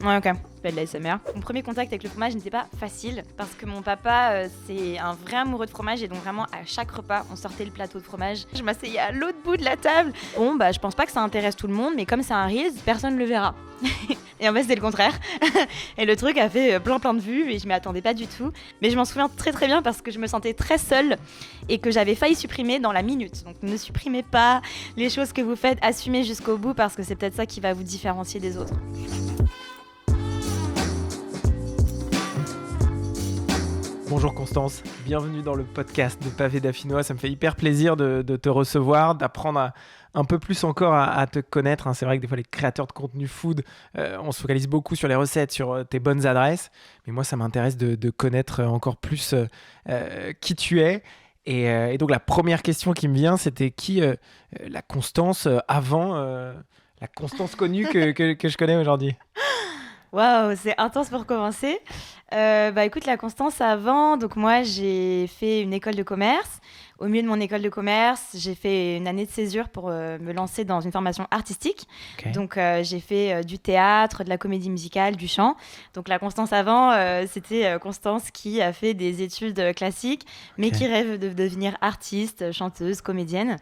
Ouais, ok. Belle de l'ASMR. Mon premier contact avec le fromage n'était pas facile parce que mon papa, c'est un vrai amoureux de fromage et donc vraiment à chaque repas, on sortait le plateau de fromage. Je m'asseyais à l'autre bout de la table. Bon, bah, je pense pas que ça intéresse tout le monde, mais comme c'est un Reels, personne le verra. Et en fait, c'était le contraire. Et le truc a fait plein de vues et je m'y attendais pas du tout. Mais je m'en souviens très très bien parce que je me sentais très seule et que j'avais failli supprimer dans la minute. Donc ne supprimez pas les choses que vous faites, assumez jusqu'au bout parce que c'est peut-être ça qui va vous différencier des autres. Bonjour Constance, bienvenue dans le podcast de Pavé d'Affinois. Ça me fait hyper plaisir de te recevoir, d'apprendre un peu plus encore à te connaître. C'est vrai que des fois les créateurs de contenu food, on se focalise beaucoup sur les recettes, sur tes bonnes adresses. Mais moi ça m'intéresse de connaître encore plus qui tu es. Et donc la première question qui me vient, c'était qui la Constance avant la Constance connue que je connais aujourd'hui? Waouh, c'est intense pour commencer. Écoute, la Constance avant, donc moi j'ai fait une école de commerce. Au milieu de mon école de commerce, j'ai fait une année de césure pour me lancer dans une formation artistique. Okay. Donc j'ai fait du théâtre, de la comédie musicale, du chant. Donc la Constance avant, c'était Constance qui a fait des études classiques, mais qui rêve de devenir artiste, chanteuse, comédienne.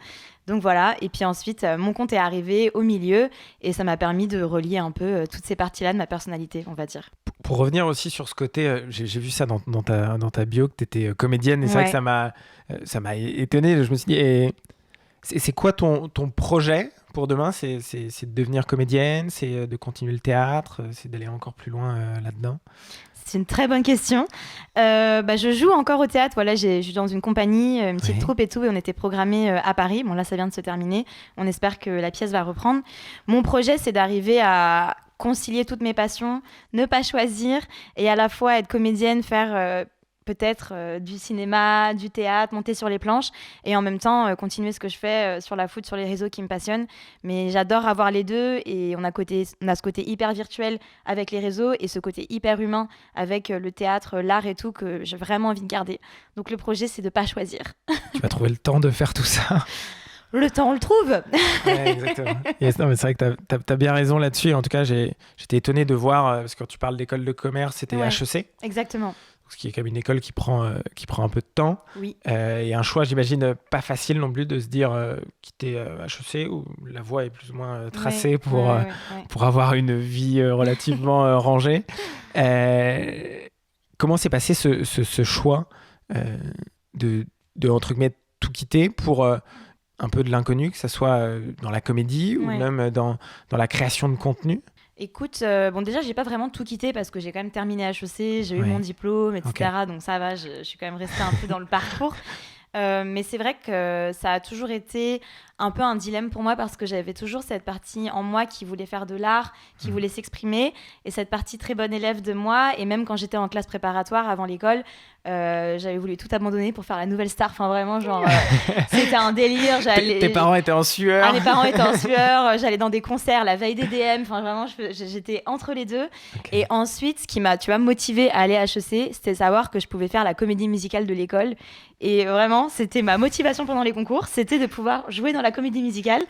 Donc voilà, et puis ensuite, mon compte est arrivé au milieu et ça m'a permis de relier un peu toutes ces parties-là de ma personnalité, on va dire. Pour revenir aussi sur ce côté, j'ai vu ça dans ta bio, que tu étais comédienne, et c'est vrai que ça m'a étonné. Je me suis dit, et c'est quoi ton projet pour demain? C'est de devenir comédienne, c'est de continuer le théâtre, c'est d'aller encore plus loin là-dedans? C'est une très bonne question. Je joue encore au théâtre. Voilà, je suis dans une compagnie, une petite troupe et tout, et on était programmés à Paris. Bon, là, ça vient de se terminer. On espère que la pièce va reprendre. Mon projet, c'est d'arriver à concilier toutes mes passions, ne pas choisir, et à la fois être comédienne, faire peut-être du cinéma, du théâtre, monter sur les planches, et en même temps continuer ce que je fais sur la foot, sur les réseaux qui me passionnent. Mais j'adore avoir les deux, et on a ce côté hyper virtuel avec les réseaux, et ce côté hyper humain avec le théâtre, l'art et tout, que j'ai vraiment envie de garder. Donc le projet, c'est de ne pas choisir. Tu vas trouver le temps de faire tout ça? Le temps, on le trouve. Ouais, exactement. Yes, non, mais c'est vrai que tu as bien raison là-dessus. En tout cas, j'étais étonné de voir, parce que quand tu parles d'école de commerce, c'était HEC. Exactement. Ce qui est quand même une école qui prend un peu de temps. Oui. Et un choix, j'imagine, pas facile non plus de se dire quitter HEC, où la voie est plus ou moins tracée pour avoir une vie relativement rangée. Comment s'est passé ce choix de, entre guillemets, tout quitter pour un peu de l'inconnu, que ce soit dans la comédie ou même dans la création de contenu? Écoute, déjà, j'ai pas vraiment tout quitté parce que j'ai quand même terminé HEC, j'ai eu mon diplôme, etc. Okay. Donc ça va, je suis quand même restée un peu dans le parcours. Mais c'est vrai que ça a toujours été un peu un dilemme pour moi parce que j'avais toujours cette partie en moi qui voulait faire de l'art, qui voulait s'exprimer, et cette partie très bonne élève de moi. Et même quand j'étais en classe préparatoire avant l'école, j'avais voulu tout abandonner pour faire la nouvelle star. Enfin vraiment, genre, c'était un délire. Tes parents étaient en sueur. Ah, mes parents étaient en sueur. J'allais dans des concerts la veille des DM. Enfin vraiment, j'étais entre les deux. Okay. Et ensuite, ce qui m'a, motivée à aller à HEC, c'était savoir que je pouvais faire la comédie musicale de l'école. Et vraiment, c'était ma motivation pendant les concours, c'était de pouvoir jouer dans la comédie musicale.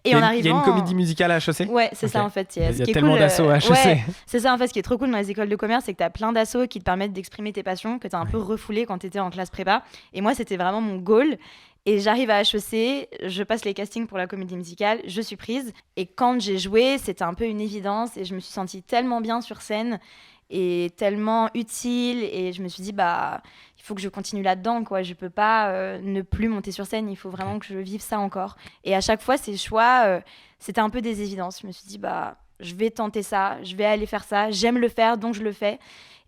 Et en arrivant, il y a une comédie musicale à HEC? Ouais, c'est ça en fait. Il y a tellement d'assos à HEC. Ouais, c'est ça en fait. Ce qui est trop cool dans les écoles de commerce, c'est que tu as plein d'assos qui te permettent d'exprimer tes passions, que tu as un peu refoulé quand tu étais en classe prépa. Et moi, c'était vraiment mon goal. Et j'arrive à HEC, je passe les castings pour la comédie musicale, je suis prise. Et quand j'ai joué, c'était un peu une évidence. Et je me suis sentie tellement bien sur scène et tellement utile. Et je me suis dit, il faut que je continue là-dedans, quoi. Je peux pas ne plus monter sur scène. Il faut vraiment que je vive ça encore. Et à chaque fois, ces choix, c'était un peu des évidences. Je me suis dit, je vais tenter ça, je vais aller faire ça. J'aime le faire, donc je le fais.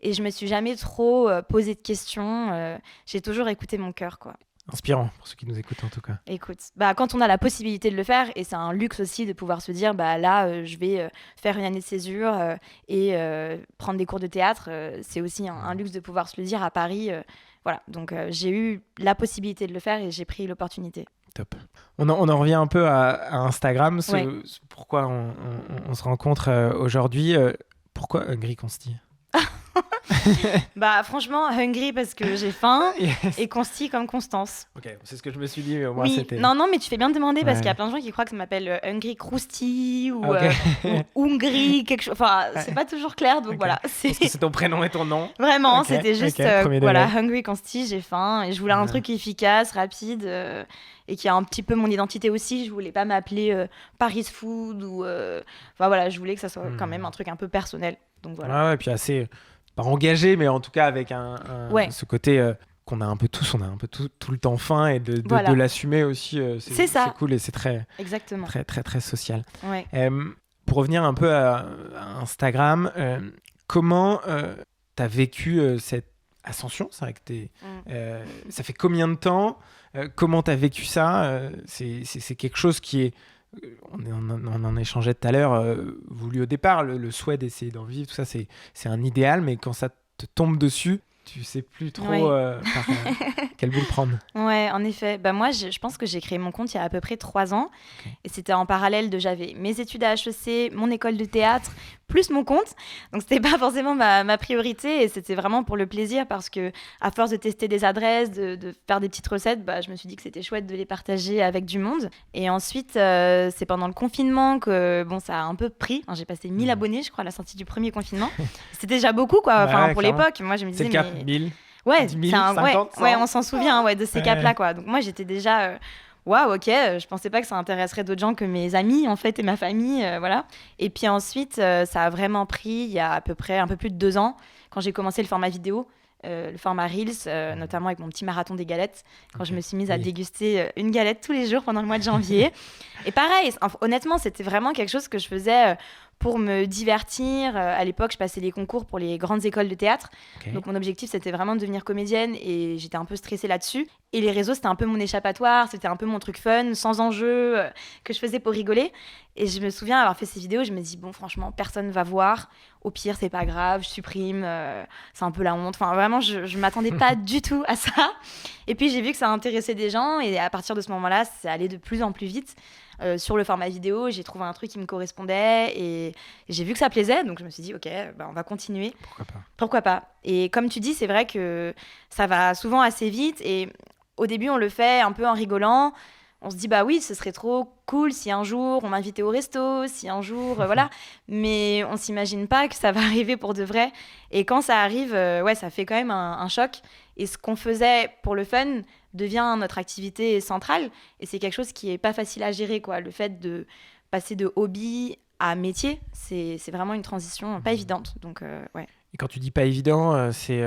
Et je me suis jamais trop posé de questions. J'ai toujours écouté mon cœur, quoi. Inspirant pour ceux qui nous écoutent en tout cas. Écoute, quand on a la possibilité de le faire, et c'est un luxe aussi de pouvoir se dire là je vais faire une année de césure et prendre des cours de théâtre, c'est aussi un luxe de pouvoir se le dire à Paris. Voilà, donc j'ai eu la possibilité de le faire et j'ai pris l'opportunité. Top. On en revient un peu à Instagram, pourquoi on se rencontre aujourd'hui. Pourquoi Gris Consti? Bah franchement, hungry parce que j'ai faim Yes. et consti comme Constance. Ok, c'est ce que je me suis dit, mais au moins Oui, c'était... non, non, mais tu fais bien de demander parce Ouais. qu'il y a plein de gens qui croient que ça m'appelle Hungry Krusty ou, Ok. ou Hungry, quelque chose. Enfin, Ouais. c'est pas toujours clair, donc Ok. voilà. Est-ce que c'est ton prénom et ton nom? Vraiment, Ok, c'était juste, ok, premier voilà, degré. Hungry Consti, j'ai faim et je voulais un Ouais. truc efficace, rapide et qui a un petit peu mon identité aussi. Je voulais pas m'appeler Paris Food ou. Enfin voilà, je voulais que ça soit quand même un truc un peu personnel. Donc voilà. Ouais, et puis assez, pas engagé, mais en tout cas avec Ouais. ce côté qu'on a un peu tous, on a un peu tout le temps faim et de Voilà. l'assumer aussi, C'est ça. c'est cool et c'est très, Exactement. très, très, très social. Ouais. Pour revenir un peu à Instagram, comment tu as vécu cette ascension? C'est vrai que ça fait combien de temps? Comment tu as vécu ça? C'est quelque chose qui est, on en échangeait tout à l'heure, voulu au départ, le souhait d'essayer d'en vivre, tout ça, c'est un idéal, mais quand ça te tombe dessus, tu sais plus trop Ouais. par quel bout le prendre. Ouais, en effet. Bah moi, je pense que j'ai créé mon compte il y a à peu près 3 ans. Ok. Et c'était en parallèle de j'avais mes études à HEC, mon école de théâtre, plus mon compte. Donc c'était pas forcément ma priorité. Et c'était vraiment pour le plaisir parce que à force de tester des adresses, de faire des petites recettes, bah, je me suis dit que c'était chouette de les partager avec du monde. Et ensuite, c'est pendant le confinement que bon, ça a un peu pris. Enfin, j'ai passé 1000 abonnés, je crois, à la sortie du premier confinement. C'était déjà beaucoup, quoi. Enfin, Ouais, pour clairement. l'époque. Moi, je me C'est disais, le cap, mais... 1000. Ouais, 10 000, c'est un, 50, 100. ouais, on s'en souvient de ces Ouais. caps-là, quoi. Donc moi, j'étais déjà, waouh, ok, je pensais pas que ça intéresserait d'autres gens que mes amis, en fait, et ma famille, voilà. Et puis ensuite, ça a vraiment pris il y a à peu près un peu plus de 2 ans, quand j'ai commencé le format vidéo, le format Reels, notamment avec mon petit marathon des galettes, quand je me suis mise à Oui. déguster une galette tous les jours pendant le mois de janvier. Et pareil, honnêtement, c'était vraiment quelque chose que je faisais pour me divertir. À l'époque, je passais les concours pour les grandes écoles de théâtre. Ok. Donc mon objectif, c'était vraiment de devenir comédienne et j'étais un peu stressée là-dessus. Et les réseaux, c'était un peu mon échappatoire, c'était un peu mon truc fun, sans enjeu, que je faisais pour rigoler. Et je me souviens avoir fait ces vidéos, je me dis, bon, franchement, personne va voir. Au pire, c'est pas grave, je supprime, c'est un peu la honte. Enfin, vraiment, je m'attendais pas du tout à ça. Et puis, j'ai vu que ça intéressait des gens et à partir de ce moment-là, c'est allé de plus en plus vite. Sur le format vidéo, j'ai trouvé un truc qui me correspondait et j'ai vu que ça plaisait, donc je me suis dit, ok, bah, on va continuer. Pourquoi pas? Pourquoi pas? Et comme tu dis, c'est vrai que ça va souvent assez vite et au début, on le fait un peu en rigolant. On se dit, bah oui, ce serait trop cool si un jour on m'invitait au resto, si un jour, voilà. Mais on s'imagine pas que ça va arriver pour de vrai. Et quand ça arrive, ouais, ça fait quand même un choc. Et ce qu'on faisait pour le fun devient notre activité centrale. Et c'est quelque chose qui est pas facile à gérer, quoi. Le fait de passer de hobby à métier, c'est vraiment une transition pas évidente. Donc, ouais. Et quand tu dis pas évident, c'est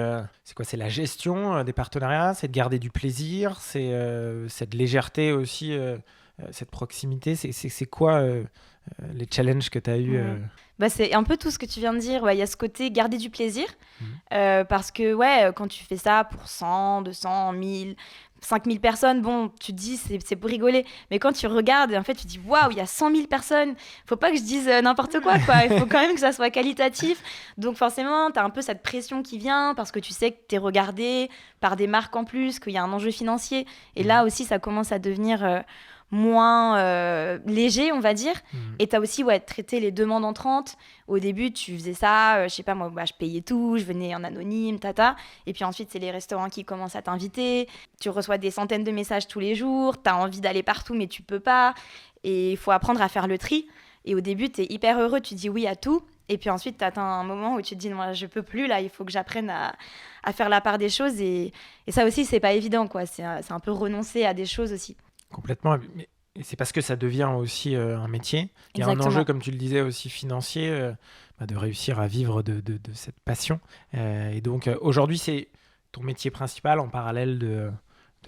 quoi? C'est la gestion des partenariats, c'est de garder du plaisir, c'est cette légèreté aussi, cette proximité. C'est quoi les challenges que tu as eu Bah, c'est un peu tout ce que tu viens de dire. Ouais, il y a ce côté garder du plaisir. Mhm. Parce que ouais, quand tu fais ça pour 100, 200, 1000, 5000 personnes, bon, tu te dis c'est pour rigoler. Mais quand tu regardes, en fait, tu te dis waouh, il y a 100 000 personnes. Faut pas que je dise n'importe quoi, quoi. Il faut quand même que ça soit qualitatif. Donc forcément, tu as un peu cette pression qui vient parce que tu sais que tu es regardé par des marques en plus, qu'il y a un enjeu financier. Et là aussi, ça commence à devenir moins léger, on va dire. Et tu as aussi traité les demandes entrantes. Au début, tu faisais ça, je sais pas moi, bah, je payais tout, je venais en anonyme, tata. Et puis ensuite, c'est les restaurants qui commencent à t'inviter. Tu reçois des centaines de messages tous les jours. Tu as envie d'aller partout, mais tu peux pas. Et il faut apprendre à faire le tri. Et au début, tu es hyper heureux, tu dis oui à tout. Et puis ensuite, tu atteins un moment où tu te dis non, je peux plus, là, il faut que j'apprenne à faire la part des choses. Et ça aussi, c'est pas évident, quoi. C'est un peu renoncer à des choses aussi. Complètement. Mais c'est parce que ça devient aussi un métier. Il y a un Exactement. enjeu, comme tu le disais, aussi financier, de réussir à vivre de cette passion. Et donc, aujourd'hui, c'est ton métier principal en parallèle de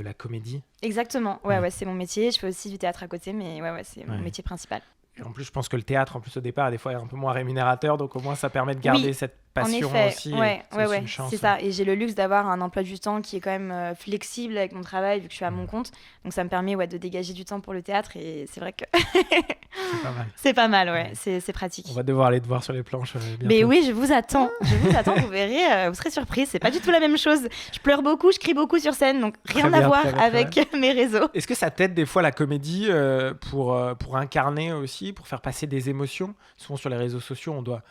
la comédie. Exactement. Ouais, Ouais. ouais, c'est mon métier. Je fais aussi du théâtre à côté, mais ouais, c'est mon Ouais. métier principal. Et en plus, je pense que le théâtre, en plus, au départ, des fois, est un peu moins rémunérateur. Donc, au moins, ça permet de garder Oui, cette en passion effet, aussi. ouais, C'est aussi ouais, une chance. c'est ça. Et j'ai le luxe d'avoir un emploi du temps qui est quand même flexible avec mon travail, vu que je suis à mon compte. Donc ça me permet de dégager du temps pour le théâtre. Et c'est vrai que C'est pas mal. c'est pas mal, ouais. C'est pratique. On va devoir aller te voir sur les planches bientôt. Mais oui, je vous attends. Je vous attends, vous verrez, vous serez surpris. C'est pas du tout la même chose. Je pleure beaucoup, je crie beaucoup sur scène, donc rien Très à bien, voir très bien, avec mes réseaux. Est-ce que ça t'aide des fois la comédie pour incarner aussi, pour faire passer des émotions? Souvent sur les réseaux sociaux, on doit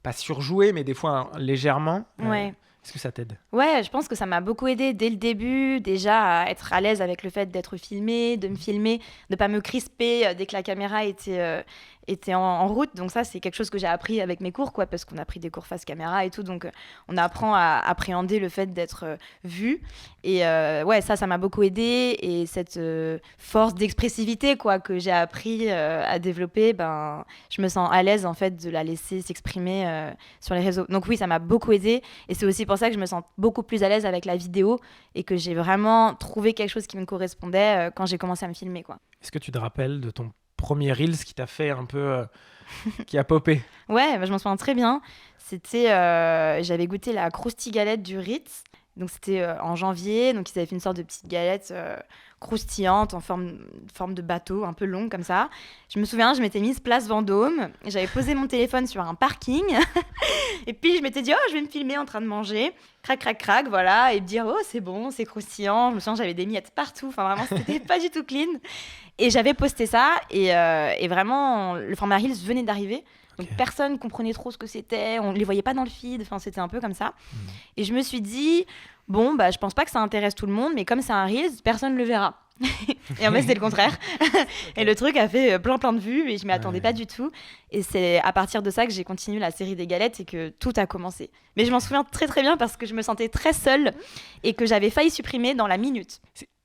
pas surjouer, mais des fois légèrement. Ouais. Est-ce que ça t'aide? Ouais, je pense que ça m'a beaucoup aidé dès le début, déjà à être à l'aise avec le fait d'être filmée, de me filmer, de pas me crisper dès que la caméra était en route. Donc ça, c'est quelque chose que j'ai appris avec mes cours, quoi, parce qu'on a pris des cours face caméra et tout. Donc on apprend à appréhender le fait d'être vu. Et ouais, ça m'a beaucoup aidé. Et cette force d'expressivité, quoi, que j'ai appris à développer, ben, je me sens à l'aise, en fait, de la laisser s'exprimer sur les réseaux. Donc oui, ça m'a beaucoup aidé. Et c'est aussi pour ça que je me sens beaucoup plus à l'aise avec la vidéo et que j'ai vraiment trouvé quelque chose qui me correspondait quand j'ai commencé à me filmer, quoi. Est-ce que tu te rappelles de ton premier Reels qui t'a fait un peu... qui a popé? Ouais, bah, je m'en souviens très bien. C'était, j'avais goûté la croustille galette du Ritz. Donc c'était en janvier. Donc ils avaient fait une sorte de petite galette croustillante en forme de bateau, un peu longue comme ça. Je me souviens, je m'étais mise place Vendôme. J'avais posé mon téléphone sur un parking. Et puis je m'étais dit, oh, je vais me filmer en train de manger. Crac, crac, crac, voilà. Et me dire, oh, c'est bon, c'est croustillant. Je me souviens, j'avais des miettes partout. Enfin, vraiment, c'était pas du tout clean. Et j'avais posté ça. Et vraiment, le format Reels venait d'arriver. Donc personne comprenait trop ce que c'était, on les voyait pas dans le feed, enfin c'était un peu comme ça. Et je me suis dit, bon, bah je pense pas que ça intéresse tout le monde, mais comme c'est un Reels, personne le verra. Et en fait c'était le contraire. Et le truc a fait plein de vues et je m'y attendais pas du tout. Et c'est à partir de ça que j'ai continué la série des galettes et que tout a commencé. Mais je m'en souviens très très bien parce que je me sentais très seule et que j'avais failli supprimer dans la minute.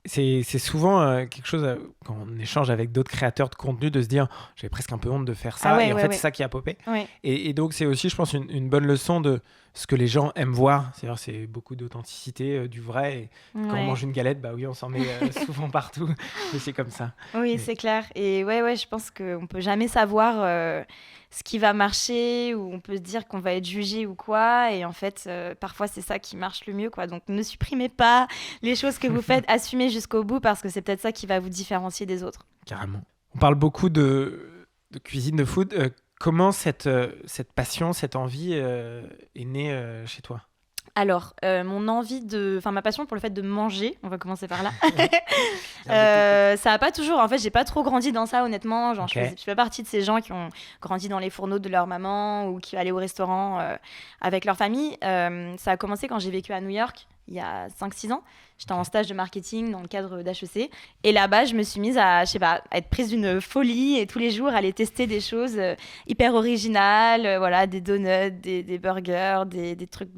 C'est souvent quelque chose, quand on échange avec d'autres créateurs de contenu, de se dire j'avais presque un peu honte de faire ça. Et en fait, c'est ça qui a popé. Ouais. Et donc, c'est aussi, je pense, une bonne leçon de ce que les gens aiment voir. C'est beaucoup d'authenticité, du vrai. Et quand on mange une galette, bah oui, on s'en met souvent partout. Et c'est comme ça. Oui, c'est clair. Et ouais, je pense qu'on ne peut jamais savoir ce qui va marcher ou on peut se dire qu'on va être jugé ou quoi. Et en fait, parfois, c'est ça qui marche le mieux, quoi. Donc, ne supprimez pas les choses que vous faites, assumez jusqu'au bout parce que c'est peut-être ça qui va vous différencier des autres. Carrément. On parle beaucoup de cuisine, de food. Comment cette passion, cette envie est née chez toi? Alors, ma passion pour le fait de manger, on va commencer par là. Ça a pas toujours, en fait, j'ai pas trop grandi dans ça, honnêtement. Genre, je fais partie de ces gens qui ont grandi dans les fourneaux de leur maman ou qui allaient au restaurant avec leur famille. Ça a commencé quand j'ai vécu à New York, il y a 5-6 ans. J'étais en stage de marketing dans le cadre d'HEC. Et là-bas, je me suis mise à être prise d'une folie et tous les jours aller tester des choses hyper originales, voilà, des donuts, des burgers, des trucs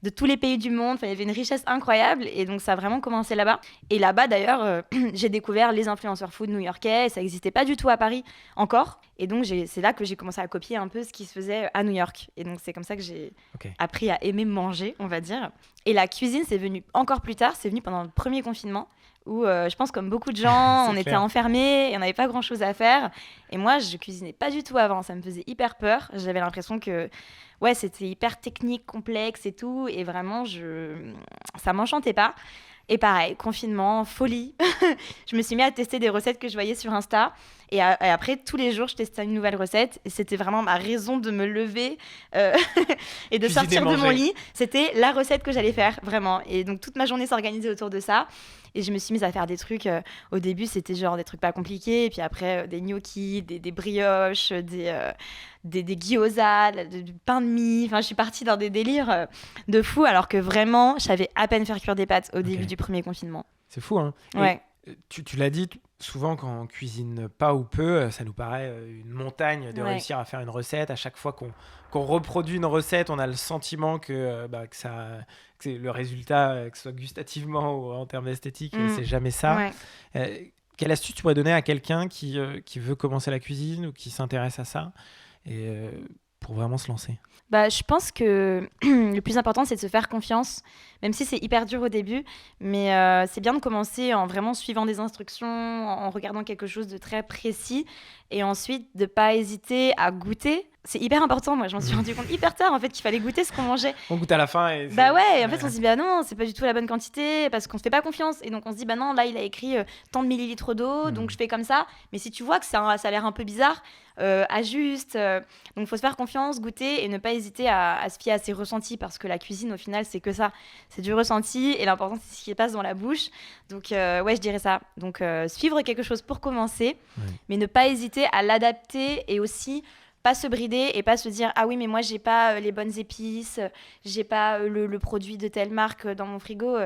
de tous les pays du monde. Enfin, il y avait une richesse incroyable et donc ça a vraiment commencé là-bas. Et là-bas, d'ailleurs, j'ai découvert les influenceurs food new-yorkais. Et ça n'existait pas du tout à Paris encore. Et donc, c'est là que j'ai commencé à copier un peu ce qui se faisait à New York. Et donc, c'est comme ça que j'ai appris à aimer manger, on va dire. Et la cuisine, c'est venu encore plus tard. C'est venu pendant le premier confinement où, je pense, comme beaucoup de gens, on était enfermés et on n'avait pas grand-chose à faire. Et moi, je cuisinais pas du tout avant. Ça me faisait hyper peur. J'avais l'impression que c'était hyper technique, complexe et tout. Et vraiment, ça m'enchantait pas. Et pareil, confinement, folie. Je me suis mis à tester des recettes que je voyais sur Insta. Et après, tous les jours, je testais une nouvelle recette. Et c'était vraiment ma raison de me lever et de sortir de mon lit. C'était la recette que j'allais faire, vraiment. Et donc, toute ma journée s'organisait autour de ça. Et je me suis mise à faire des trucs. Au début, c'était genre des trucs pas compliqués. Et puis après, des gnocchis, des brioches, des gyoza, du pain de mie. Enfin, je suis partie dans des délires de fou. Alors que vraiment, je savais à peine faire cuire des pâtes au début du premier confinement. C'est fou, hein? Ouais. Tu l'as dit, souvent quand on cuisine pas ou peu, ça nous paraît une montagne de réussir à faire une recette. À chaque fois qu'on reproduit une recette, on a le sentiment que le résultat, que ce soit gustativement ou en termes esthétiques, c'est jamais ça. Ouais. Quelle astuce tu pourrais donner à quelqu'un qui veut commencer la cuisine ou qui s'intéresse à ça pour vraiment se lancer? Je pense que le plus important, c'est de se faire confiance, même si c'est hyper dur au début. Mais c'est bien de commencer en vraiment suivant des instructions, en regardant quelque chose de très précis. Et ensuite, de ne pas hésiter à goûter. C'est hyper important. Moi, je m'en suis rendu compte hyper tard, en fait, qu'il fallait goûter ce qu'on mangeait. On goûte à la fin. Et en fait, on se dit, non, c'est pas du tout la bonne quantité, parce qu'on se fait pas confiance. Et donc, on se dit, non, là, il a écrit tant de millilitres d'eau, donc je fais comme ça. Mais si tu vois que ça a l'air un peu bizarre, ajuste. Donc, il faut se faire confiance, goûter et ne pas hésiter à se fier à ses ressentis, parce que la cuisine, au final, c'est que ça. C'est du ressenti et l'important, c'est ce qui passe dans la bouche. Donc, je dirais ça. Donc, suivre quelque chose pour commencer, mais ne pas hésiter à l'adapter et aussi pas se brider et pas se dire ah oui mais moi j'ai pas les bonnes épices, j'ai pas le produit de telle marque dans mon frigo.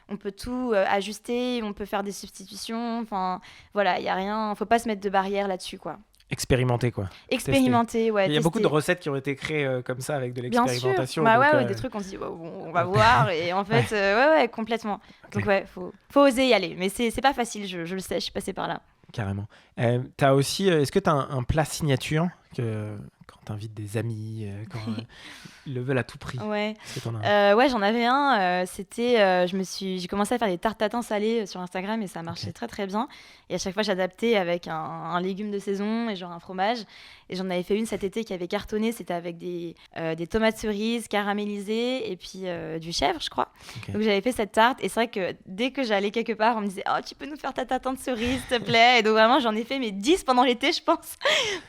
On peut tout ajuster, on peut faire des substitutions. Enfin voilà, il y a rien, faut pas se mettre de barrière là-dessus quoi. Expérimenter quoi. Expérimenter, ouais. Il y a beaucoup de recettes qui ont été créées comme ça avec de l'expérimentation. Bien sûr. Bah ouais, des trucs on se dit on va voir et en fait ouais complètement. Okay. Donc ouais, faut oser y aller, mais c'est pas facile, je le sais, je suis passée par là. Carrément. T'as aussi, est-ce que tu as un plat signature quand tu invites des amis, quand ils le veulent à tout prix? Ouais, ouais j'en avais un. J'ai commencé à faire des tartes tatin salées sur Instagram et ça marchait très très bien. Et à chaque fois, j'adaptais avec un légume de saison et genre un fromage. Et j'en avais fait une cet été qui avait cartonné. C'était avec des tomates cerises caramélisées et puis du chèvre, je crois. Okay. Donc j'avais fait cette tarte. Et c'est vrai que dès que j'allais quelque part, on me disait « Oh, tu peux nous faire ta tatin de cerise, s'il te plaît ?» Et donc vraiment, j'en ai fait mes 10 pendant l'été, je pense,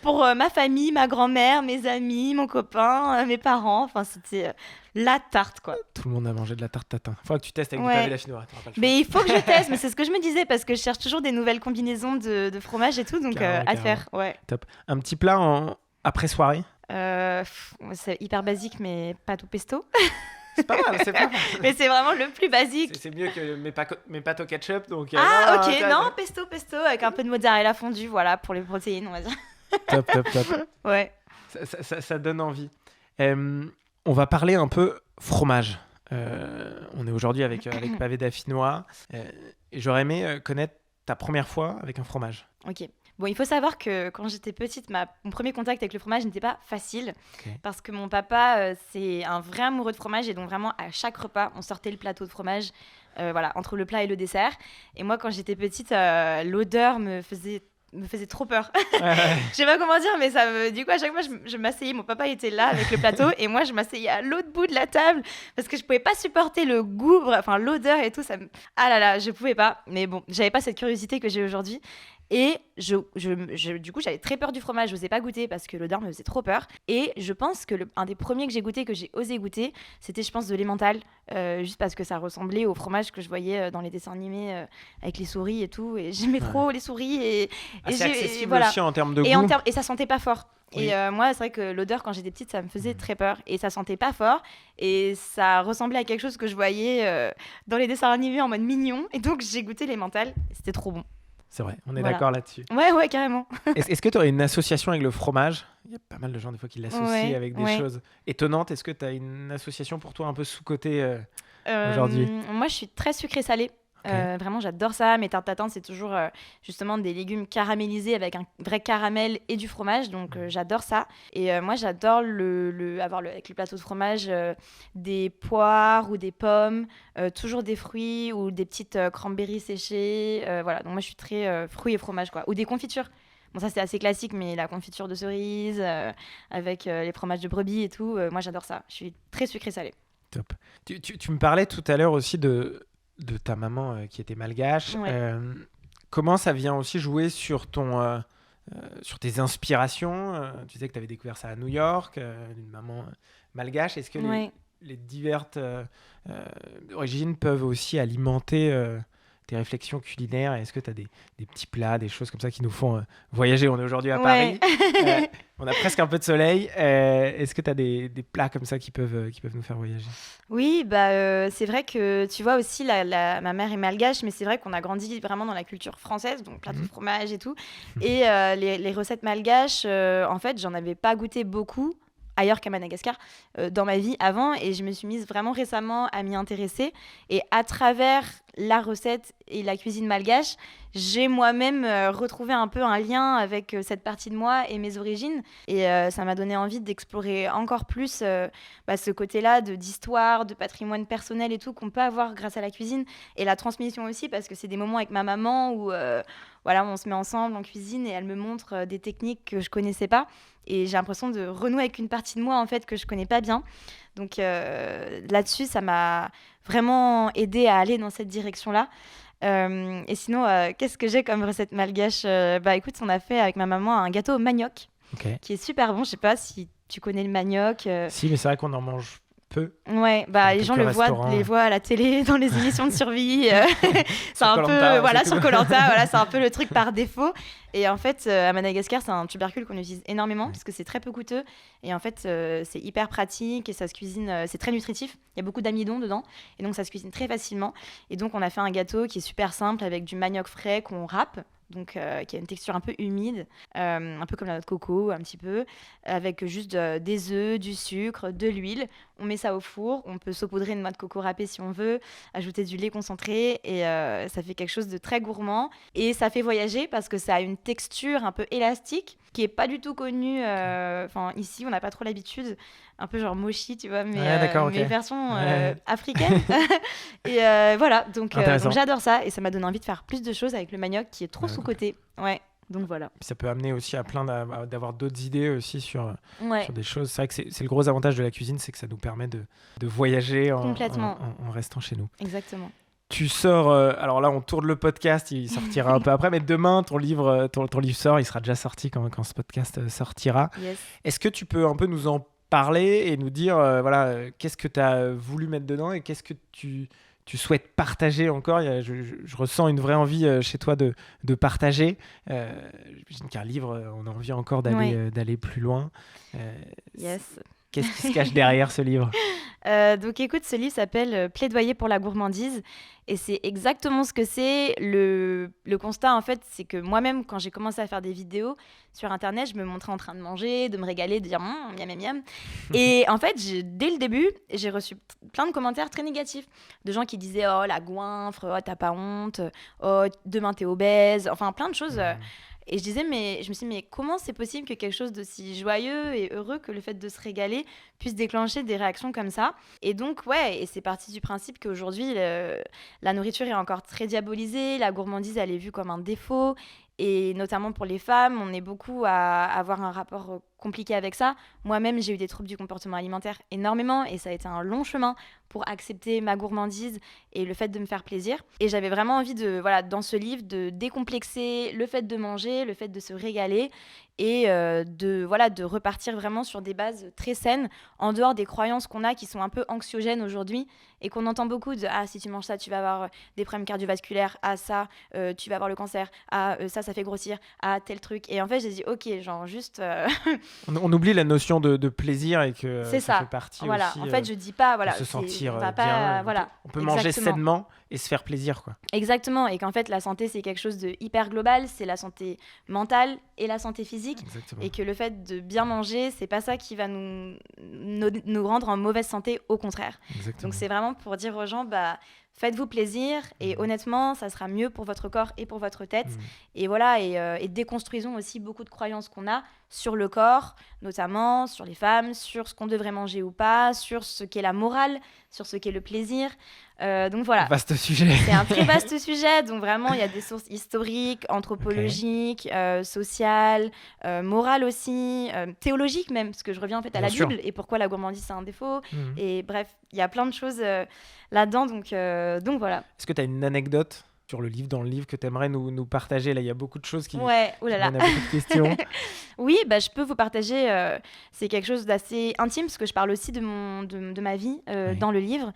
pour ma famille, ma grand-mère, mes amis, mon copain, mes parents. Enfin, c'était la tarte, quoi. Tout le monde a mangé de la tarte tatin. Faut que tu testes avec du pavé d'affinois. Mais il faut que je teste, mais c'est ce que je me disais, parce que je cherche toujours des nouvelles combinaisons de fromage et tout, donc à faire. Ouais. Top. Un petit plat après soirée? C'est hyper basique, mais pâte au pesto. C'est pas mal, c'est pas mal. Mais c'est vraiment le plus basique. C'est mieux que mes pâtes au ketchup. Donc, pesto avec un peu de mozzarella fondu, voilà, pour les protéines, on va dire. Top. Ouais. Ça donne envie. On va parler un peu fromage. On est aujourd'hui avec Pavé d'affinois. Et j'aurais aimé connaître ta première fois avec un fromage. Ok. Bon, il faut savoir que quand j'étais petite, mon premier contact avec le fromage n'était pas facile. Okay. Parce que mon papa, c'est un vrai amoureux de fromage. Et donc vraiment, à chaque repas, on sortait le plateau de fromage voilà, entre le plat et le dessert. Et moi, quand j'étais petite, l'odeur me faisait trop peur. Je sais pas comment dire, mais du coup, à chaque fois, je m'asseyais. Mon papa était là avec le plateau et moi, je m'asseyais à l'autre bout de la table parce que je pouvais pas supporter le goût, enfin l'odeur et tout. Ah là là, je pouvais pas. Mais bon, j'avais pas cette curiosité que j'ai aujourd'hui. Et du coup, j'avais très peur du fromage. Je n'osais pas goûter parce que l'odeur me faisait trop peur. Et je pense que un des premiers que j'ai goûté, que j'ai osé goûter, c'était, je pense, de l'emmental. Juste parce que ça ressemblait au fromage que je voyais dans les dessins animés avec les souris et tout. Et j'aimais trop les souris. Et c'est accessible aussi en termes de goût. Et ça sentait pas fort. Oui. Et moi, c'est vrai que l'odeur, quand j'étais petite, ça me faisait très peur. Et ça sentait pas fort. Et ça ressemblait à quelque chose que je voyais dans les dessins animés en mode mignon. Et donc, j'ai goûté l'emmental. C'était trop bon. C'est vrai, on est d'accord là-dessus. Ouais, carrément. Est-ce que tu aurais une association avec le fromage? Il y a pas mal de gens, des fois, qui l'associent avec des choses étonnantes. Est-ce que tu as une association pour toi un peu sous-cotée aujourd'hui? Moi, je suis très sucrée-salée. Okay. Vraiment, j'adore ça. Mes tartes tatin, c'est toujours justement des légumes caramélisés avec un vrai caramel et du fromage. Donc, j'adore ça. Et moi, j'adore avec le plateau de fromage des poires ou des pommes, toujours des fruits ou des petites cranberries séchées. Voilà. Donc, moi, je suis très fruits et fromage, quoi. Ou des confitures. Bon, ça, c'est assez classique, mais la confiture de cerise avec les fromages de brebis et tout, moi, j'adore ça. Je suis très sucrée-salée. Top. Tu me parlais tout à l'heure aussi de ta maman qui était malgache. Ouais. Comment ça vient aussi jouer sur tes inspirations? Tu disais que tu avais découvert ça à New York, une maman malgache. Est-ce que les diverses origines peuvent aussi alimenter tes réflexions culinaires? Est-ce que tu as des petits plats, des choses comme ça qui nous font voyager? On est aujourd'hui à Paris. On a presque un peu de soleil. Est-ce que tu as des plats comme ça qui peuvent nous faire voyager? Oui, c'est vrai que tu vois aussi, ma mère est malgache, mais c'est vrai qu'on a grandi vraiment dans la culture française, donc plateau de fromage et tout. Et les recettes malgaches, en fait, j'en avais pas goûté beaucoup ailleurs qu'à Madagascar dans ma vie avant, et je me suis mise vraiment récemment à m'y intéresser. Et à travers la recette et la cuisine malgache, j'ai moi-même retrouvé un peu un lien avec cette partie de moi et mes origines. Et ça m'a donné envie d'explorer encore plus ce côté-là d'histoire, de patrimoine personnel et tout qu'on peut avoir grâce à la cuisine. Et la transmission aussi, parce que c'est des moments avec ma maman où on se met ensemble en cuisine et elle me montre des techniques que je connaissais pas. Et j'ai l'impression de renouer avec une partie de moi en fait que je connais pas bien. Donc là-dessus, ça m'a vraiment aidée à aller dans cette direction-là. Et sinon, qu'est-ce que j'ai comme recette malgache? Écoute, on a fait avec ma maman un gâteau au manioc qui est super bon. Je sais pas si tu connais le manioc. Si, mais c'est vrai qu'on en mange peu. Ouais, bah les gens les voient à la télé, dans les émissions de survie. C'est un peu, voilà, sur Koh-Lanta, voilà, c'est un peu le truc par défaut. Et en fait, à Madagascar, c'est un tubercule qu'on utilise énormément parce que c'est très peu coûteux. Et en fait, c'est hyper pratique et ça se cuisine, c'est très nutritif. Il y a beaucoup d'amidon dedans et donc ça se cuisine très facilement. Et donc, on a fait un gâteau qui est super simple avec du manioc frais qu'on râpe. Donc, qui a une texture un peu humide, un peu comme la noix de coco, un petit peu, avec juste des œufs, du sucre, de l'huile. On met ça au four, on peut saupoudrer une noix de coco râpée si on veut, ajouter du lait concentré et ça fait quelque chose de très gourmand. Et ça fait voyager parce que ça a une texture un peu élastique qui n'est pas du tout connue. Ici, on n'a pas trop l'habitude, un peu genre mochi, tu vois, mais version africaine. Et voilà, donc j'adore ça et ça m'a donné envie de faire plus de choses avec le manioc qui est trop sous-coté. Ouais. Donc voilà. Ça peut amener aussi à plein d'avoir d'autres idées aussi sur des choses. C'est vrai que c'est le gros avantage de la cuisine, c'est que ça nous permet de voyager en restant chez nous. Exactement. Tu sors, alors là on tourne le podcast, il sortira un peu après, mais demain ton livre sort, il sera déjà sorti quand ce podcast sortira. Yes. Est-ce que tu peux un peu nous en parler et nous dire qu'est-ce que tu as voulu mettre dedans et qu'est-ce que tu souhaites partager encore? Je ressens une vraie envie chez toi de partager. J'imagine qu'un livre, on a envie encore d'aller plus loin. Yes. Qu'est-ce qui se cache derrière ce livre? Donc écoute, ce livre s'appelle Plaidoyer pour la gourmandise et c'est exactement ce que c'est. Le constat en fait, c'est que moi-même quand j'ai commencé à faire des vidéos sur internet, je me montrais en train de manger, de me régaler, de dire miam miam miam. Et en fait, dès le début, j'ai reçu plein de commentaires très négatifs de gens qui disaient oh la goinfre, oh t'as pas honte, oh demain t'es obèse, enfin plein de choses. Et je me suis dit, mais comment c'est possible que quelque chose d'aussi joyeux et heureux que le fait de se régaler puisse déclencher des réactions comme ça? Et donc, et c'est parti du principe qu'aujourd'hui, la nourriture est encore très diabolisée, la gourmandise, elle est vue comme un défaut. Et notamment pour les femmes, on est beaucoup à avoir un rapport compliqué avec ça. Moi-même, j'ai eu des troubles du comportement alimentaire énormément et ça a été un long chemin pour accepter ma gourmandise et le fait de me faire plaisir. Et j'avais vraiment envie dans ce livre, de décomplexer le fait de manger, le fait de se régaler et de repartir vraiment sur des bases très saines, en dehors des croyances qu'on a qui sont un peu anxiogènes aujourd'hui et qu'on entend beaucoup de « Ah, si tu manges ça, tu vas avoir des problèmes cardiovasculaires. Ah, ça, tu vas avoir le cancer. Ah, ça fait grossir. Ah, tel truc. » Et en fait, j'ai dit « Ok, genre juste... On oublie la notion de plaisir et que ça fait partie aussi en fait, je dis pas... de se sentir bien. On peut Exactement. manger sainement et se faire plaisir, quoi. Exactement. Et qu'en fait, la santé, c'est quelque chose de hyper global. C'est la santé mentale et la santé physique. Exactement. Et que le fait de bien manger, c'est pas ça qui va nous rendre en mauvaise santé, au contraire. Exactement. Donc c'est vraiment pour dire aux gens, faites-vous plaisir et honnêtement, ça sera mieux pour votre corps et pour votre tête. Et voilà, et déconstruisons aussi beaucoup de croyances qu'on a sur le corps, notamment sur les femmes, sur ce qu'on devrait manger ou pas, sur ce qu'est la morale, sur ce qu'est le plaisir. Donc voilà. Vaste sujet. C'est un très vaste sujet, donc vraiment il y a des sources historiques, anthropologiques, sociales, morales aussi, théologiques même, parce que je reviens en fait à la Bible et pourquoi la gourmandise c'est un défaut. Et bref, il y a plein de choses là-dedans, donc voilà. Est-ce que tu as une anecdote dans le livre que tu aimerais nous partager? Là, il y a beaucoup de choses qui on a beaucoup de questions. Oui, je peux vous partager, c'est quelque chose d'assez intime, parce que je parle aussi de ma vie dans le livre.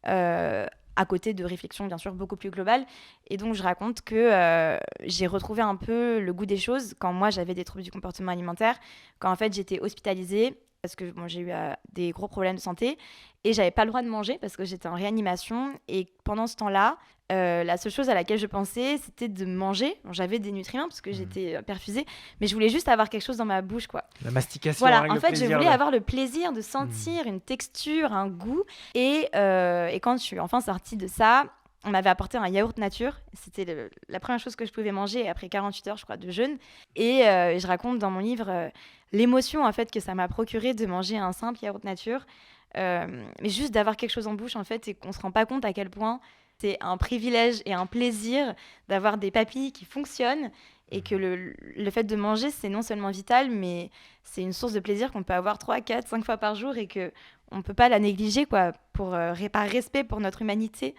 À côté de réflexions bien sûr beaucoup plus globales, et donc je raconte que j'ai retrouvé un peu le goût des choses quand moi j'avais des troubles du comportement alimentaire, quand en fait j'étais hospitalisée parce que j'ai eu des gros problèmes de santé et j'avais pas le droit de manger parce que j'étais en réanimation, et pendant ce temps-là la seule chose à laquelle je pensais c'était de manger. J'avais des nutriments parce que j'étais perfusée, mais je voulais juste avoir quelque chose dans ma bouche, quoi. La mastication. Voilà, en fait je voulais avoir le plaisir de sentir une texture, un goût, et quand je suis enfin sortie de ça, on m'avait apporté un yaourt nature. C'était la première chose que je pouvais manger après 48 heures, je crois, de jeûne. Et je raconte dans mon livre l'émotion en fait que ça m'a procuré de manger un simple yaourt nature. Mais juste d'avoir quelque chose en bouche, en fait, et qu'on ne se rend pas compte à quel point c'est un privilège et un plaisir d'avoir des papilles qui fonctionnent, et que le fait de manger, c'est non seulement vital, mais c'est une source de plaisir qu'on peut avoir 3, 4, 5 fois par jour, et qu'on ne peut pas la négliger, quoi, par respect pour notre humanité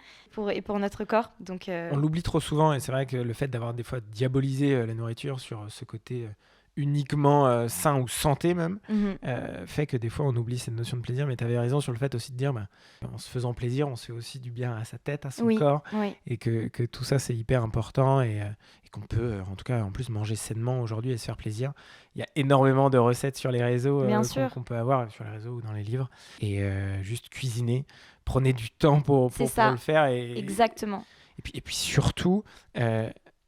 et pour notre corps. Donc, on l'oublie trop souvent, et c'est vrai que le fait d'avoir des fois diabolisé la nourriture sur ce côté uniquement sain ou santé même, Mhm. fait que des fois on oublie cette notion de plaisir. Mais tu avais raison sur le fait aussi de dire, en se faisant plaisir, on se fait aussi du bien à sa tête, à son Oui, corps, oui. et que tout ça c'est hyper important et qu'on peut en tout cas en plus manger sainement aujourd'hui et se faire plaisir. Il y a énormément de recettes sur les réseaux Bien qu'on sûr. qu'on peut avoir sur les réseaux ou dans les livres, et juste cuisiner, prenez du temps pour C'est ça. le faire, et Exactement. puis surtout,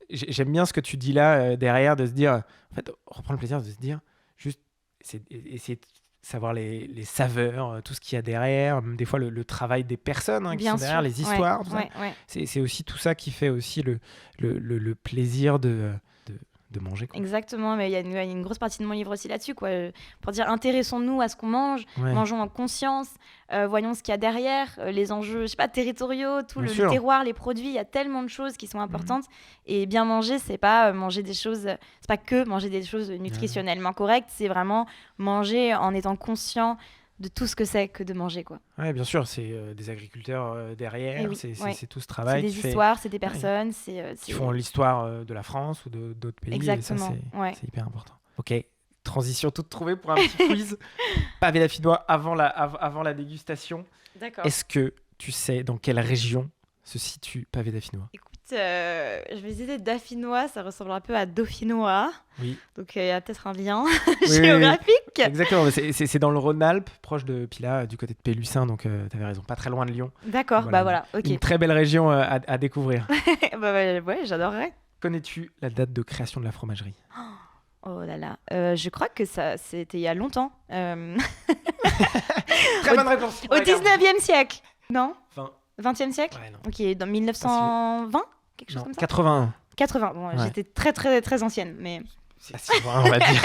j'aime bien ce que tu dis là derrière, de se dire, en fait, reprendre le plaisir de se dire, juste essayer de savoir les saveurs, tout ce qu'il y a derrière, même des fois le travail des personnes qui Bien sont derrière, sûr. les histoires, tout ça. Ouais. C'est aussi tout ça qui fait aussi le plaisir de manger, quoi. Exactement, mais il y a une grosse partie de mon livre aussi là-dessus, quoi. Pour dire, intéressons-nous à ce qu'on mange, Ouais. mangeons en conscience, voyons ce qu'il y a derrière, les enjeux, je sais pas, territoriaux, tout Bien le sûr. terroir, les produits, il y a tellement de choses qui sont importantes. Et bien manger, c'est pas manger des choses, c'est pas que manger des choses nutritionnellement correctes, c'est vraiment manger en étant conscient de tout ce que c'est que de manger, quoi. Ouais, bien sûr, c'est des agriculteurs derrière, Eh oui, c'est ouais. tout ce C'est travail des qui fait- histoires, c'est des personnes, qui font l'histoire de la France ou d'autres pays. Exactement, Et ça, ouais. c'est hyper important. Ok, transition toute trouvée pour un petit quiz. Pavé dauphinois avant la dégustation. D'accord. Est-ce que tu sais dans quelle région se situe Pavé dauphinois? Écoute, je vais essayer dauphinois, ça ressemble un peu à dauphinois. Oui. Donc il y a peut-être un lien oui, géographique. Exactement, mais c'est dans le Rhône-Alpes, proche de Pilat, du côté de Pélussin, donc tu avais raison, pas très loin de Lyon. D'accord, Voilà. bah voilà, ok. Une très belle région à découvrir. Bah ouais, j'adorerais. Connais-tu la date de création de la fromagerie? Oh là là, je crois que ça c'était il y a longtemps. Très bonne réponse. Au 19e siècle. Non, 20. 20e siècle. Ouais, non. Ok, dans 1920, quelque chose Non, comme ça. 81. 80. Bon, Ouais. j'étais très très très ancienne, mais C'est assez loin, on va dire.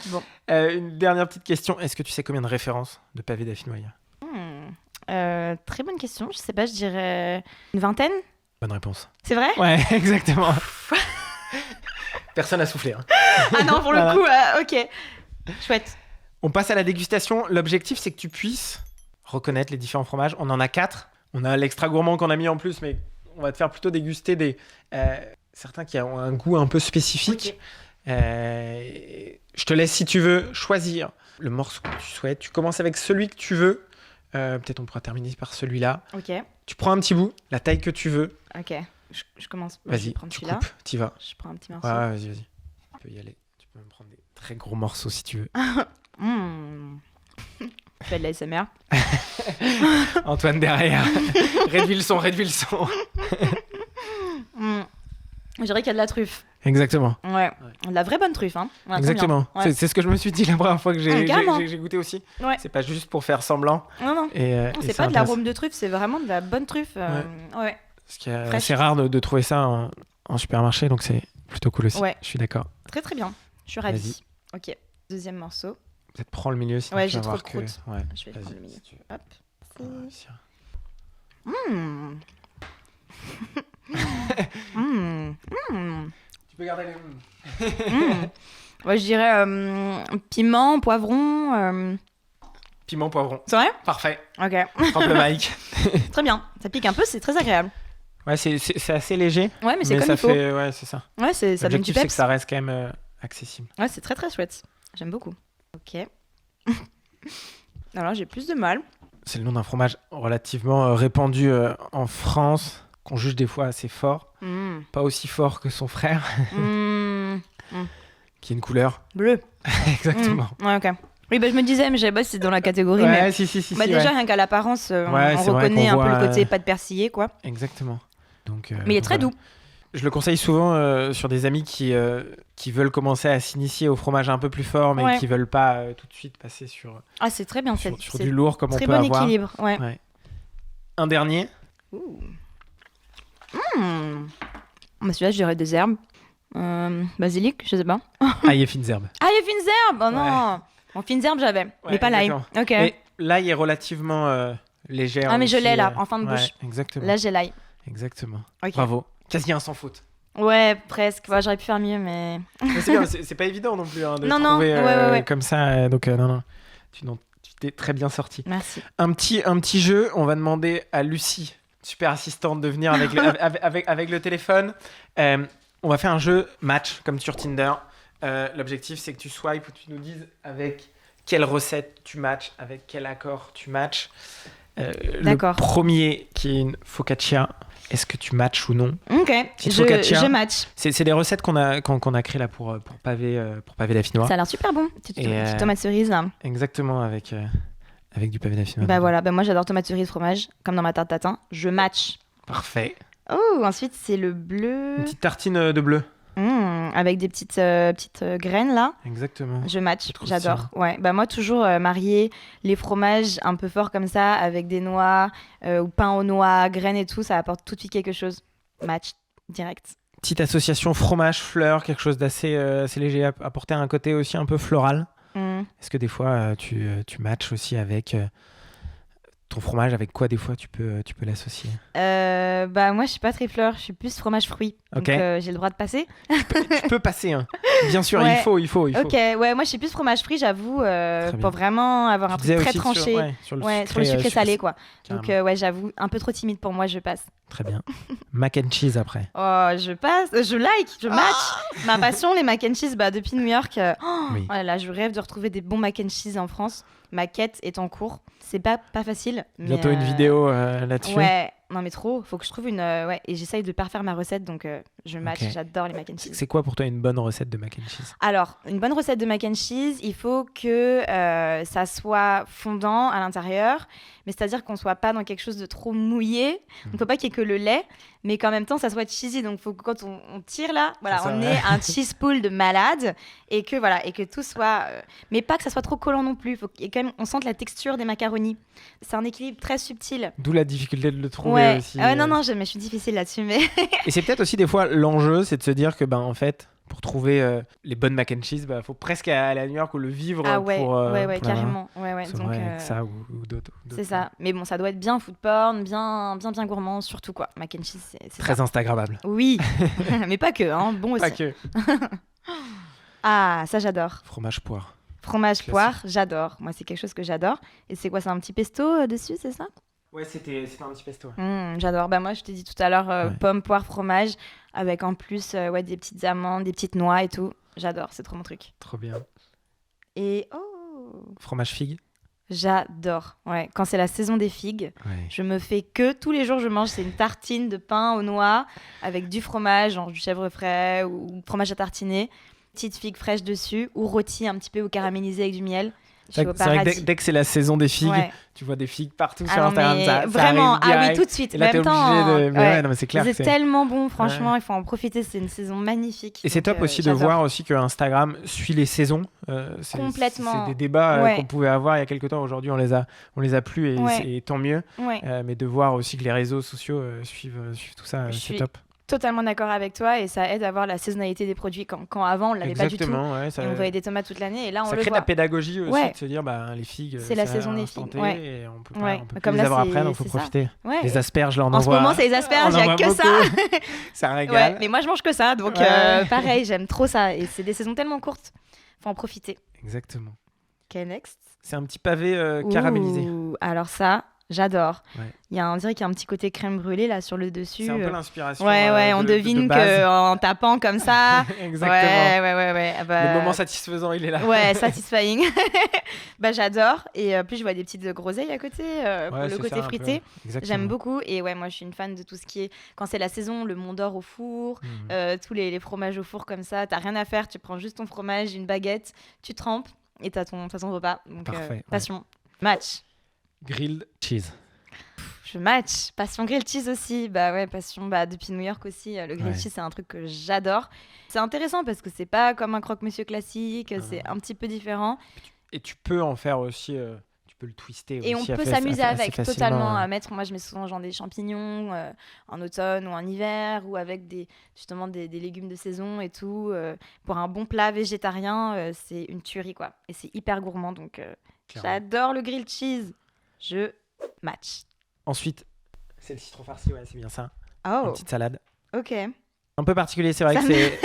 bon. Une dernière petite question. Est-ce que tu sais combien de références de Pavé dauphinois il y a? Très bonne question. Je sais pas, je dirais une vingtaine. Bonne réponse. C'est vrai? Ouais, exactement. Personne n'a soufflé. Hein. Ah non, pour le Voilà. coup, ok. Chouette. On passe à la dégustation. L'objectif, c'est que tu puisses reconnaître les différents fromages. On en a 4. On a l'extra gourmand qu'on a mis en plus, mais on va te faire plutôt déguster certains qui ont un goût un peu spécifique. Ok. Je te laisse, si tu veux, choisir le morceau que tu souhaites. Tu commences avec celui que tu veux. Peut-être on pourra terminer par celui-là. Ok. Tu prends un petit bout, la taille que tu veux. Ok. Je commence. Je vais Vas-y, prendre tu celui-là. coupes, t'y vas. Je prends un petit morceau. Ouais, vas-y. Tu peux y aller. Tu peux même prendre des très gros morceaux si tu veux. Mmh. Je fais de l'ASMR. Antoine derrière. Réduis le son. Mmh. Je dirais qu'il y a de la truffe. Exactement. Ouais. De la vraie bonne truffe. Hein. Ouais, Exactement. trop bien. Ouais. C'est ce que je me suis dit la première fois que Carrément. j'ai goûté aussi. Ouais. C'est pas juste pour faire semblant. Non. Et C'est pas de l'arôme de truffe, c'est vraiment de la bonne truffe. Ouais. Parce qu'il est fraîche. assez rare de trouver ça en supermarché, donc c'est plutôt cool aussi. Ouais. Je suis d'accord. Très très bien. Je suis ravie. Vas-y. Ok. Deuxième morceau. Peut-être prends le milieu, sinon Ouais, tu j'ai vas trop voir de que... croûte. Ouais. Je vais Vas-y, prendre le milieu. si tu veux. Hop. On va réussir. Mmh. Mmh. Mmh. Tu peux garder les... Mmh. Ouais, je dirais piment, poivron. Piment, poivron. C'est vrai? Parfait. Ok. Trempe le mic. Très bien. Ça pique un peu, c'est très agréable. Ouais, c'est assez léger. Ouais, mais c'est comme ça il faut. fait... Ouais, c'est ça. Ouais, ça donne du L'objectif, c'est que peps. ça reste quand même accessible. Ouais, c'est très très chouette. J'aime beaucoup. Ok. Alors, j'ai plus de mal. C'est le nom d'un fromage relativement répandu en France, qu'on juge des fois assez fort. Mmh. Pas aussi fort que son frère, Mmh. qui a une couleur. Bleu. Exactement. Mmh. Ouais, ok. Oui, bah, je me disais, mais je savais pas si c'est dans la catégorie. Ouais, mais... si, Bah, déjà, rien qu'à l'apparence, Ouais, on c'est vrai reconnaît qu'on un peu voit, le côté pâte persillée, quoi. Exactement. Donc, Mais il est très voilà. doux. Je le conseille souvent sur des amis qui veulent commencer à s'initier au fromage un peu plus fort, mais Ouais. qui veulent pas tout de suite passer sur Ah, c'est très bien. sur C'est du lourd comme on très peut bon avoir. équilibre. Ouais. Ouais. Un dernier. Ouh. Bah, celui-là, je dirais des herbes. Basilic, je sais pas. Ail et fines herbes. Ah, il y a fines herbes. Oh non. Bon, fines herbes, j'avais. Mais pas l'ail. exactement. Ok. Mais l'ail est relativement légère. Ah, mais je aussi, l'ai là, en fin de bouche. Ouais, exactement. Là, j'ai l'ail. Exactement. Ok. Bravo. Quasi un sans faute. Ouais, presque. Ouais, j'aurais pu faire mieux, mais. Mais c'est bien, c'est pas évident non plus de Non, non, trouver ouais. comme ça. Donc non. Tu t'es très bien sorti. Merci. Un petit jeu. On va demander à Lucie, super assistante, de venir avec le téléphone. On va faire un jeu match comme sur Tinder. L'objectif, c'est que tu swipes, ou tu nous dises avec quelle recette tu matches, avec quel accord tu matches. D'accord. Le premier, qui est une focaccia, est-ce que tu matches ou non? Ok, je match. C'est des recettes qu'on a créées là pour pavé d'affinois. Ça a l'air super bon. Petite tomate cerise là. Exactement, avec du pavé d'affinois. Bah voilà, moi j'adore tomate cerise fromage, comme dans ma tarte tatin. Je match. Parfait. Oh, ensuite c'est le bleu. Une petite tartine de bleu. Avec des petites graines là. Exactement. Je match, j'adore. Ouais, bah moi toujours marier les fromages un peu forts comme ça avec des noix ou pain aux noix, graines et tout, ça apporte tout de suite quelque chose. Match direct. Petite association fromage fleur, quelque chose d'assez assez léger, apporter un côté aussi un peu floral. Est-ce que des fois tu matches aussi avec ton fromage, avec quoi des fois tu peux l'associer? Bah moi je suis pas très fleur, je suis plus fromage fruit. Donc j'ai le droit de passer. Tu peux passer, hein. Bien sûr, ouais. il faut. Ok, ouais, moi je suis plus fromage fruit, j'avoue, pour vraiment avoir un truc très tranché. Sur le sucré salé, quoi. Donc ouais, j'avoue, un peu trop timide pour moi, je passe. Très bien. Mac and cheese après. Oh, je passe, je match. Ma passion, les mac and cheese, bah depuis New York, oui. Oh là là, je rêve de retrouver des bons mac and cheese en France. Ma quête est en cours. C'est pas facile. Bientôt une vidéo là-dessus. Ouais, non mais trop. Faut que je trouve une. Ouais, et j'essaye de parfaire ma recette, donc je match. Okay. J'adore les mac and cheese. C'est quoi pour toi une bonne recette de mac and cheese? Alors, une bonne recette de mac and cheese, il faut que ça soit fondant à l'intérieur, mais c'est-à-dire qu'on soit pas dans quelque chose de trop mouillé. Il ne faut pas qu'il y ait que le lait, mais qu'en même temps ça soit cheesy. Donc faut que quand on tire là, voilà, on ait un cheese pool de malade et que tout soit, mais pas que ça soit trop collant non plus. Faut qu'il y ait quand même, on sente la texture des macaronis. C'est un équilibre très subtil. D'où la difficulté de le trouver aussi. Non, je suis difficile là-dessus, mais. Et c'est peut-être aussi des fois l'enjeu, c'est de se dire que en fait, pour trouver les bonnes mac and cheese, faut presque aller à New York ou le vivre pour carrément. Ouais, donc ça ou d'autres. C'est ça. Mais bon, ça doit être bien food porn, bien gourmand, surtout quoi. Mac and cheese, c'est très ça. Instagrammable. Oui, mais pas que, hein, bon aussi. Pas que. Ah, ça j'adore. Fromage poire. Fromage poire, j'adore. Moi, c'est quelque chose que j'adore. Et c'est quoi, c'est un petit pesto dessus, c'est ça? Ouais, c'était un petit pesto. J'adore. Bah moi, je t'ai dit tout à l'heure, pomme, poire, fromage, avec en plus des petites amandes, des petites noix et tout. J'adore, c'est trop mon truc. Trop bien. Et fromage figue. J'adore. Ouais, quand c'est la saison des figues, je me fais que tous les jours, je mange, c'est une tartine de pain aux noix avec du fromage, genre du chèvre frais ou fromage à tartiner, petite figue fraîche dessus ou rôti un petit peu ou caramélisé avec du miel. C'est vrai que dès que c'est la saison des figues, tu vois des figues partout sur Instagram. Ça vraiment, arrive oui, tout de suite. Et là, t'es obligé de. Non, mais c'est clair. C'est tellement bon, franchement, il faut en profiter. C'est une saison magnifique. Et c'est top aussi de voir aussi que Instagram suit les saisons. Complètement. C'est des débats qu'on pouvait avoir il y a quelques temps. Aujourd'hui, on les a plus et tant mieux. Mais de voir aussi que les réseaux sociaux suivent tout ça, c'est top. Totalement d'accord avec toi et ça aide à voir la saisonnalité des produits quand avant on l'avait pas du tout. Ça... Et on voyait des tomates toute l'année et là on ça le crée voit. de la pédagogie aussi de se dire les figues c'est la saison des figues et on peut plus les avoir après donc faut profiter. Les asperges là on en voit. En ce moment c'est les asperges, il y a que ça. Ça régale. Mais moi je mange que ça donc pareil, j'aime trop ça et c'est des saisons tellement courtes. Faut en profiter. Exactement. OK, next. C'est un petit pavé caramélisé. Alors ça j'adore. On dirait qu'il y a un petit côté crème brûlée là sur le dessus. C'est un peu l'inspiration. On devine qu'en tapant comme ça. Exactement. Ouais. Le moment satisfaisant, il est là. Ouais, satisfying. J'adore. Et plus je vois des petites groseilles à côté, pour le côté frité. J'aime beaucoup. Et moi je suis une fan de tout ce qui est quand c'est la saison, le Mont d'Or au four, tous les fromages au four comme ça. T'as rien à faire, tu prends juste ton fromage, une baguette, tu trempes et t'as ton repas. Donc passion. Match. Grilled cheese. Je match. Passion grilled cheese aussi. Passion. Depuis New York aussi, le grilled cheese, c'est un truc que j'adore. C'est intéressant parce que c'est pas comme un croque-monsieur classique, c'est un petit peu un Et tu peux en faire aussi. Tu peux le twister aussi. Et on peut s'amuser avec totalement. À mettre, moi, je mets souvent des champignons en automne ou en hiver ou avec des légumes de saison et tout. Pour un bon plat végétarien, c'est une tuerie, quoi. Et c'est hyper gourmand, donc j'adore le grilled cheese. Je match. Ensuite, c'est le citron farci, c'est bien ça. Une petite salade. Ok. Un peu particulier, c'est vrai que c'est...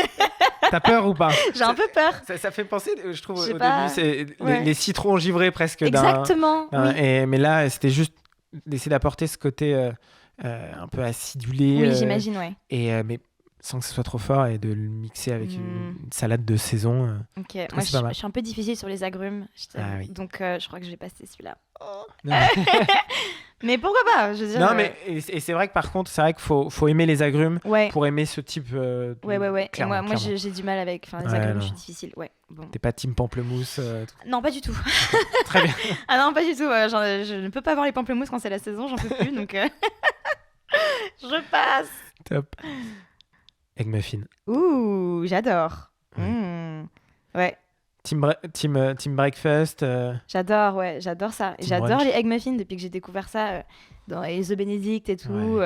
T'as peur ou pas? J'ai un peu peur. Ça fait penser, je trouve, au début, c'est les citrons givrés presque. Exactement. Mais là, c'était juste d'essayer d'apporter ce côté un peu acidulé. Oui, j'imagine, mais sans que ce soit trop fort et de le mixer avec une salade de saison. Ok, moi je suis un peu difficile sur les agrumes, oui. donc je crois que je vais passer celui-là. Mais pourquoi pas, je veux dire. Non, mais et c'est vrai que par contre, c'est vrai qu'il faut aimer les agrumes pour aimer ce type de... Ouais. Clairement, moi j'ai du mal avec les agrumes, je suis difficile. Ouais, bon. T'es pas team pamplemousse Non, pas du tout. Très bien. Ah non, pas du tout. Je ne peux pas avoir les pamplemousses quand c'est la saison, j'en peux plus, donc je passe. Top. Egg muffin. Ouh, j'adore. Ouais. Team breakfast. J'adore ça. Et j'adore brunch. les egg muffins depuis que j'ai découvert ça dans les The Benedict et tout.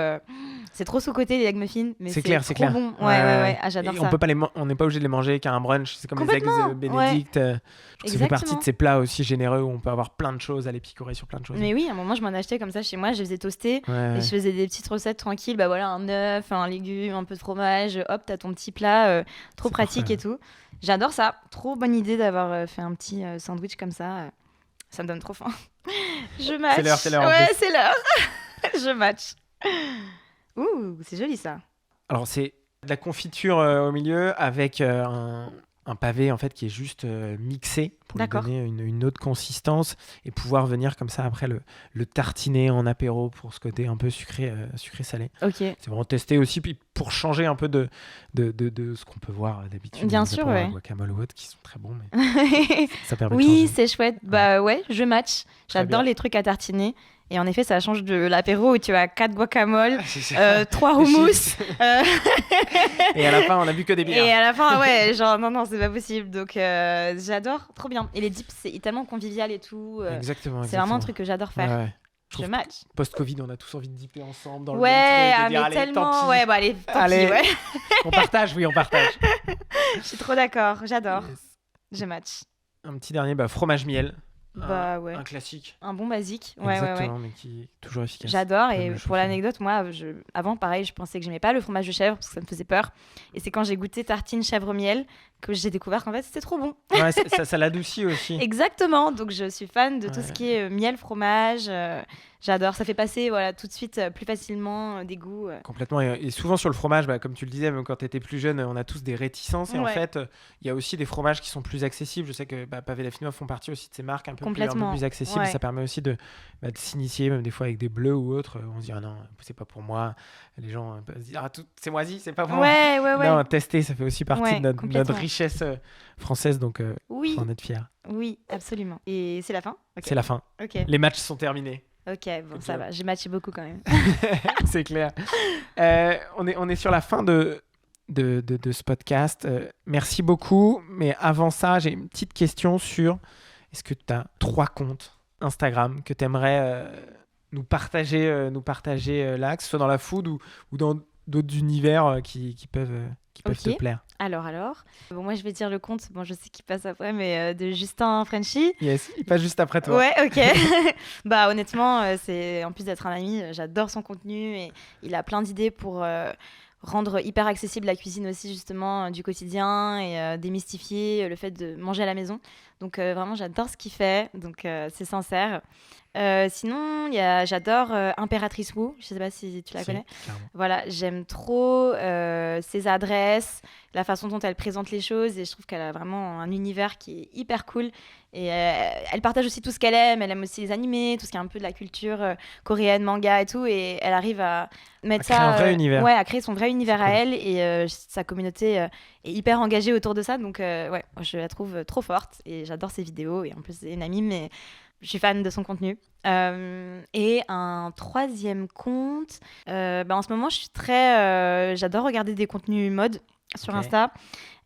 C'est trop sous-côté les egg muffins, mais c'est clair, trop c'est clair. bon. Ouais. Ah, j'adore et ça. On n'est pas obligé de les manger qu'à un brunch. C'est comme les eggs Benedict. Je trouve que ça fait partie de ces plats aussi généreux où on peut avoir plein de choses, aller picorer sur plein de choses. Mais oui, à un moment, je m'en achetais comme ça chez moi. Je les faisais toaster et je faisais des petites recettes tranquilles. Bah voilà, un œuf, un légume, un peu de fromage. Hop, t'as ton petit plat. Trop pratique et tout. J'adore ça. Trop bonne idée d'avoir fait un petit sandwich comme ça. Ça me donne trop faim. Je match. C'est l'heure. Ouais, c'est l'heure. Je match. Ouh, c'est joli ça. Alors, c'est de la confiture au milieu avec un pavé en fait qui est juste mixé pour lui donner une autre consistance et pouvoir venir comme ça après le tartiner en apéro pour ce côté un peu sucré-salé. Ok. C'est vraiment testé aussi puis pour changer un peu de ce qu'on peut voir d'habitude. Bien sûr, ouais. Guacamole ou autre qui sont très bons, mais ça permet de oui, changer. c'est chouette. Bah ouais, je match. J'adore les trucs à tartiner. Et en effet, ça change de l'apéro où tu as 4 guacamoles, 3 houmous. Et à la fin, on a bu que des bières. Et à la fin, ouais, genre non, c'est pas possible. Donc j'adore, trop bien. Et les dips, c'est tellement convivial et tout. Exactement. C'est vraiment un truc que j'adore faire. Ouais. Je match. Post-Covid, on a tous envie de dipper ensemble dans le même truc. de dire, Mais allez, tellement. tant pis. Ouais, bah allez, tant pis, ouais. On partage. Je suis trop d'accord, j'adore. Yes. Je match. Un petit dernier, fromage miel. Bah ouais. Un classique. Un bon basique. Ouais. Exactement, mais qui est toujours efficace. J'adore. Et pour l'anecdote, moi, avant, pareil, je pensais que j'aimais pas le fromage de chèvre parce que ça me faisait peur. Et c'est quand j'ai goûté tartine chèvre-miel que j'ai découvert qu'en fait, c'était trop bon. Ouais, ça l'adoucit aussi. Exactement. Donc, je suis fan de tout ce qui est miel, fromage. J'adore. Ça fait passer tout de suite plus facilement des goûts. Complètement. Et souvent sur le fromage, comme tu le disais, même quand tu étais plus jeune, on a tous des réticences. Et en fait, il y a aussi des fromages qui sont plus accessibles. Je sais que Pavé d'Affinois font partie aussi de ces marques un peu plus accessibles. Ouais. Ça permet aussi de s'initier, même des fois avec des bleus ou autres. On se dit, ah non, c'est pas pour moi. Les gens peuvent se dire, ah, c'est moisi, c'est pas pour moi. Ouais. Non, tester, ça fait aussi partie de notre richesse française. Donc, oui. faut en être fier. Oui, absolument. Et c'est la fin ? Okay. C'est la fin. Okay. Les matchs sont terminés. Ok, bon, ça va. J'ai matché beaucoup quand même. C'est clair. On est sur la fin de ce podcast. Merci beaucoup. Mais avant ça, j'ai une petite question sur est-ce que tu as 3 comptes Instagram que tu aimerais nous partager là, que ce soit dans la food ou dans d'autres univers qui peuvent te plaire. Alors. Bon, moi, je vais dire le compte. Bon, je sais qu'il passe après, mais de Justin Frenchy. Yes, il passe juste après toi. Ouais, ok. Honnêtement, c'est en plus d'être un ami, j'adore son contenu et il a plein d'idées pour rendre hyper accessible la cuisine aussi, justement, du quotidien et démystifier le fait de manger à la maison. Donc, vraiment, j'adore ce qu'il fait. Donc, c'est sincère. Sinon, j'adore Impératrice Wu. Je sais pas si tu la connais. Clairement. Voilà, j'aime trop ses adresses, la façon dont elle présente les choses et je trouve qu'elle a vraiment un univers qui est hyper cool. Et elle partage aussi tout ce qu'elle aime. Elle aime aussi les animés, tout ce qui est un peu de la culture coréenne, manga et tout. Et elle arrive à mettre créer un vrai univers. Ouais, à créer son vrai univers à elle. Et sa communauté est hyper engagée autour de ça. Donc, je la trouve trop forte et j'adore ses vidéos. Et en plus, c'est une amie, mais je suis fan de son contenu. Et un 3e compte. En ce moment, j'adore regarder des contenus mode sur Insta.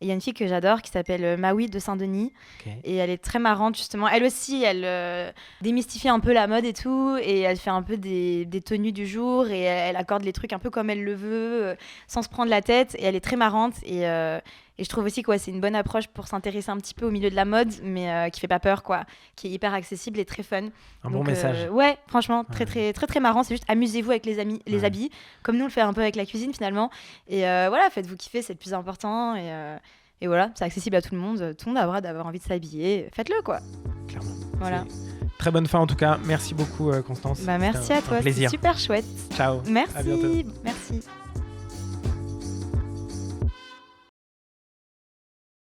Il y a une fille que j'adore qui s'appelle Maui de Saint-Denis. Et elle est très marrante, justement. Elle aussi, elle démystifie un peu la mode et tout. Et elle fait un peu des tenues du jour. Et elle accorde les trucs un peu comme elle le veut, sans se prendre la tête. Et elle est très marrante. Et je trouve aussi que c'est une bonne approche pour s'intéresser un petit peu au milieu de la mode, mais qui fait pas peur, qui est hyper accessible et très fun. Un bon message. Ouais, franchement, très marrant. C'est juste amusez-vous avec les habits, comme nous on le fait un peu avec la cuisine finalement. Et faites-vous kiffer, c'est le plus important. Et voilà, c'est accessible à tout le monde. Tout le monde a le droit d'avoir envie de s'habiller. Faites-le, quoi. Clairement. Voilà. Très bonne fin en tout cas. Merci beaucoup, Constance. Merci à toi. C'était super chouette. Ciao. Merci. À bientôt. Merci.